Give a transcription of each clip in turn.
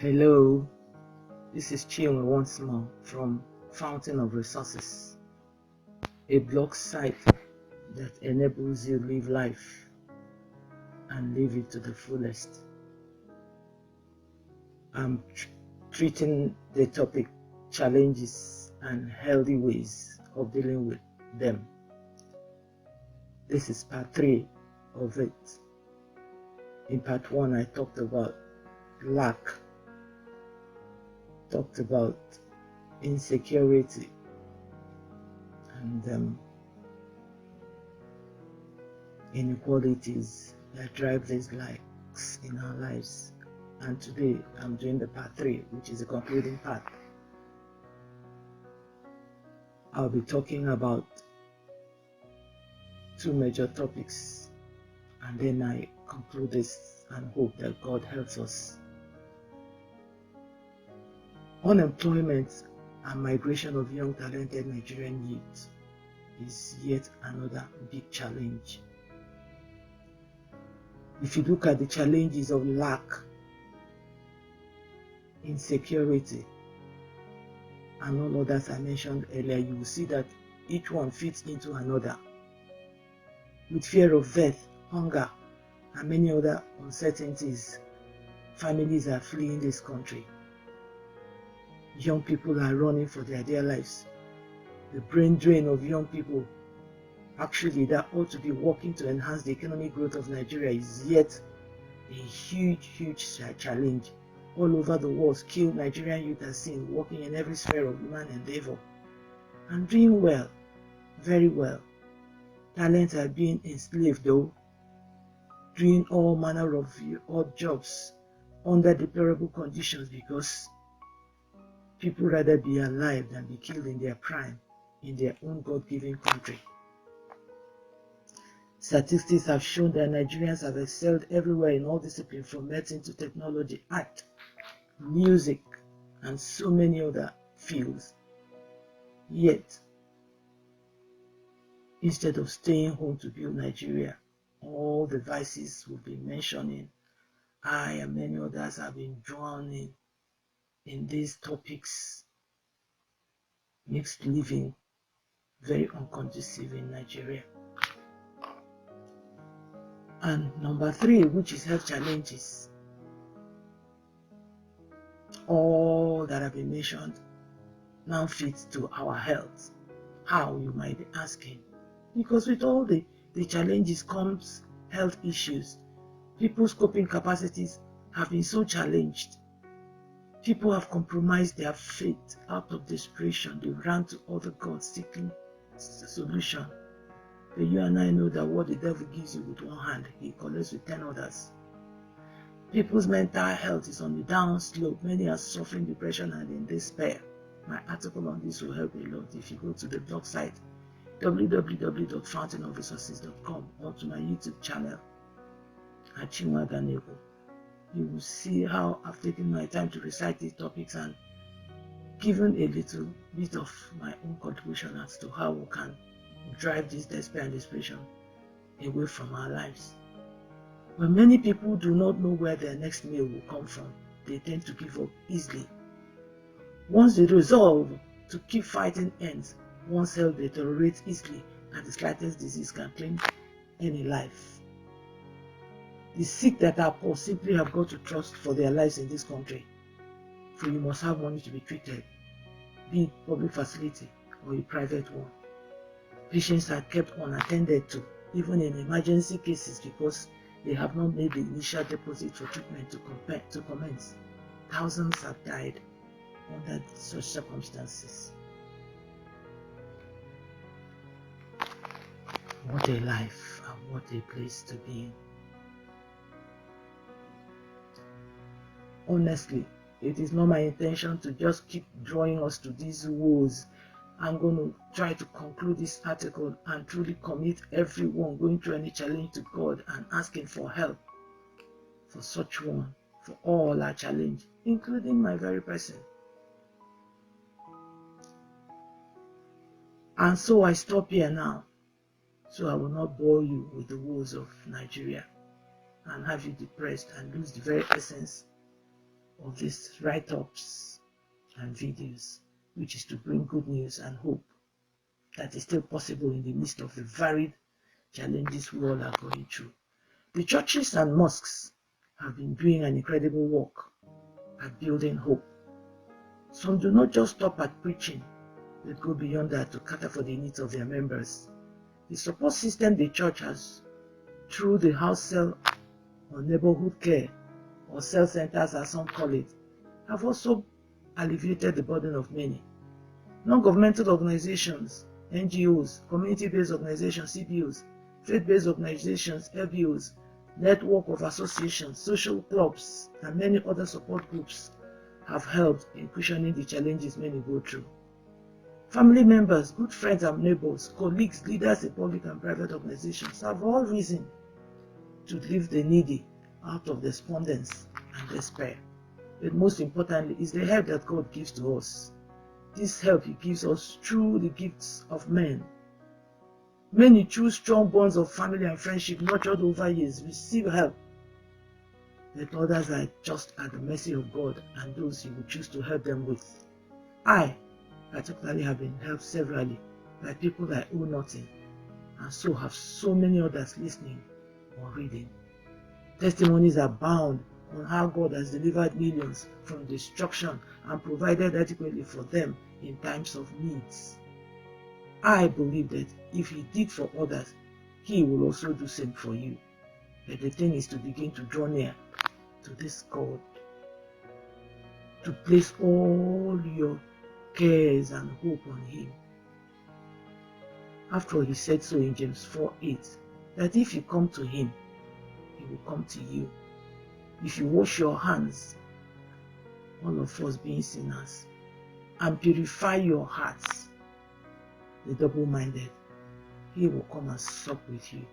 Hello, this is Chinwe once more from Fountain of Resources, a blog site that enables you live life and live it to the fullest. I'm treating the topic challenges and healthy ways of dealing with them. This is part 3 of it. In part 1, I talked about lack, talked about insecurity, and inequalities that drive these lacks in our lives. And today I'm doing the part 3, which is the concluding part. I'll be talking about 2 major topics, and then I conclude this and hope that God helps us. Unemployment and migration of young talented Nigerian youth is yet another big challenge. If you look at the challenges of lack, insecurity, and all others I mentioned earlier, you will see that each one fits into another. With fear of death, hunger, and many other uncertainties, families are fleeing this country. Young people are running for their dear lives. The brain drain of young people, actually that ought to be working to enhance the economic growth of Nigeria, is yet a huge challenge. All over the world, skilled Nigerian youth are seen working in every sphere of human endeavor and doing well, very well. Talents are being enslaved though, doing all manner of odd jobs under deplorable conditions because people rather be alive than be killed in their prime in their own God-given country. Statistics have shown that Nigerians have excelled everywhere in all disciplines, from medicine to technology, art, music, and so many other fields. Yet, instead of staying home to build Nigeria, all the vices we've been mentioning, I and many others have been drowning in these topics, makes living very unconducive in Nigeria. And number 3, which is health challenges. All that have been mentioned now fits to our health. How, you might be asking? Because with all the challenges comes health issues. People's coping capacities have been so challenged. People have compromised their faith out of desperation. They ran to other gods seeking solution. But you and I know that what the devil gives you with one hand, he collects with 10 others. People's mental health is on the down slope. Many are suffering depression and in despair. My article on this will help a lot if you go to the blog site www.fountainofresources.com or to my YouTube channel at Chinwe Ganego. You will see how I've taken my time to recite these topics and given a little bit of my own contribution as to how we can drive this despair and desperation away from our lives. When many people do not know where their next meal will come from, they tend to give up easily. Once the resolve to keep fighting ends, one's health deteriorates easily and the slightest disease can claim any life. The sick that are poor simply have got to trust for their lives in this country. For you must have money to be treated, be it public facility or a private one. Patients are kept unattended to, even in emergency cases, because they have not made the initial deposit for treatment to commence. Thousands have died under such circumstances. What a life and what a place to be in. Honestly, it is not my intention to just keep drawing us to these woes. I'm going to try to conclude this article and truly commit everyone going through any challenge to God and asking for help for such one, for all our challenge, including my very person. And so I stop here now, so I will not bore you with the woes of Nigeria and have you depressed and lose the very essence of these write-ups and videos, which is to bring good news and hope that is still possible in the midst of the varied challenges we all are going through. The churches and mosques have been doing an incredible work at building hope. Some do not just stop at preaching, they go beyond that to cater for the needs of their members. The support system the church has through the house cell or neighborhood care or cell centers as some call it have also alleviated the burden of many. Non-governmental organizations, NGOs, community-based organizations, CBOs, faith-based organizations, LBOs, network of associations, social clubs, and many other support groups have helped in cushioning the challenges many go through. Family members, good friends and neighbors, colleagues, leaders in public and private organizations have all risen to lift the needy out of despondence and despair. But most importantly is the help that God gives to us. This help He gives us through the gifts of men. Many through strong bonds of family and friendship nurtured over years receive help, but others are just at the mercy of God and those He will choose to help them with. I particularly have been helped severally by people I owe nothing, and so have so many others listening or reading. Testimonies abound on how God has delivered millions from destruction and provided adequately for them in times of needs. I believe that if He did for others, He will also do the same for you. But the thing is to begin to draw near to this God, to place all your cares and hope on Him. After all, He said so in James 4:8, that if you come to Him, He will come to you. If you wash your hands, all of us being sinners, and purify your hearts, the double-minded, He will come and sup with you.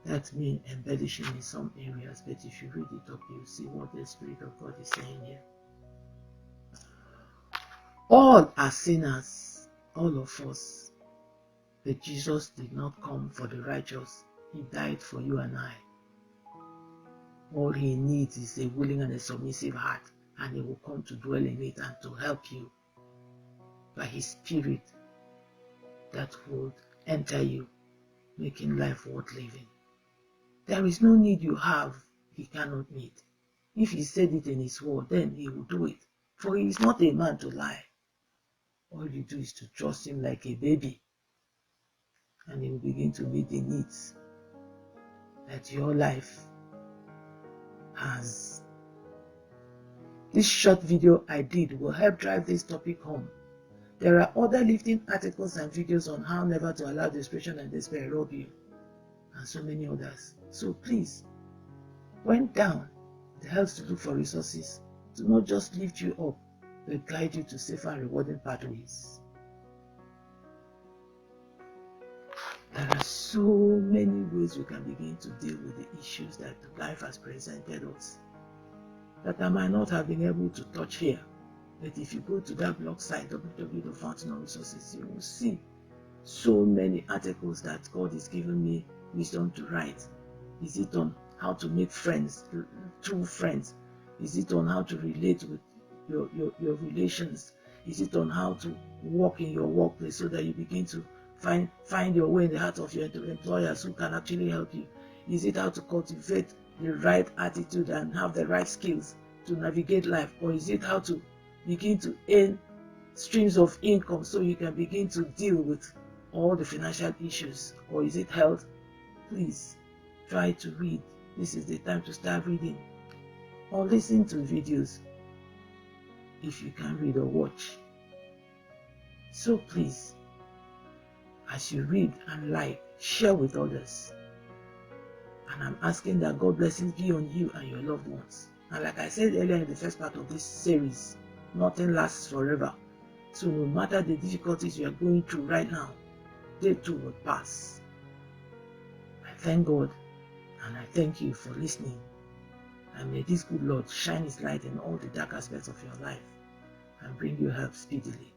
That means embellishing in some areas, but if you read it up, you'll see what the Spirit of God is saying here. All are sinners, all of us, but Jesus did not come for the righteous. He died for you and I. All He needs is a willing and a submissive heart, and He will come to dwell in it and to help you by His Spirit that would enter you, making life worth living. There is no need you have He cannot meet. If He said it in His word, then He will do it, for He is not a man to lie. All you do is to trust Him like a baby, and He will begin to meet the needs that your life has. This short video I did will help drive this topic home. There are other lifting articles and videos on how never to allow desperation and despair rob you, and so many others. So please, when down, it helps to look for resources to not just lift you up, but guide you to safer and rewarding pathways. There are so many ways we can begin to deal with the issues that life has presented us that I might not have been able to touch here. But if you go to that blog site, www.fountainofresources, you will see so many articles that God is giving me wisdom to write. Is it on how to make friends, true friends? Is it on how to relate with your relations? Is it on how to work in your workplace so that you begin to find your way in the heart of your employers who can actually help you? Is it how to cultivate the right attitude and have the right skills to navigate life? Or is it how to begin to earn streams of income so you can begin to deal with all the financial issues? Or is it health? Please try to read. This is the time to start reading or listen to videos if you can read or watch. So please, as you read and like, share with others. And I'm asking that God blessings be on you and your loved ones. And like I said earlier in the first part of this series, nothing lasts forever. So no matter the difficulties you are going through right now, they too will pass. I thank God and I thank you for listening. And may this good Lord shine His light in all the dark aspects of your life and bring you help speedily.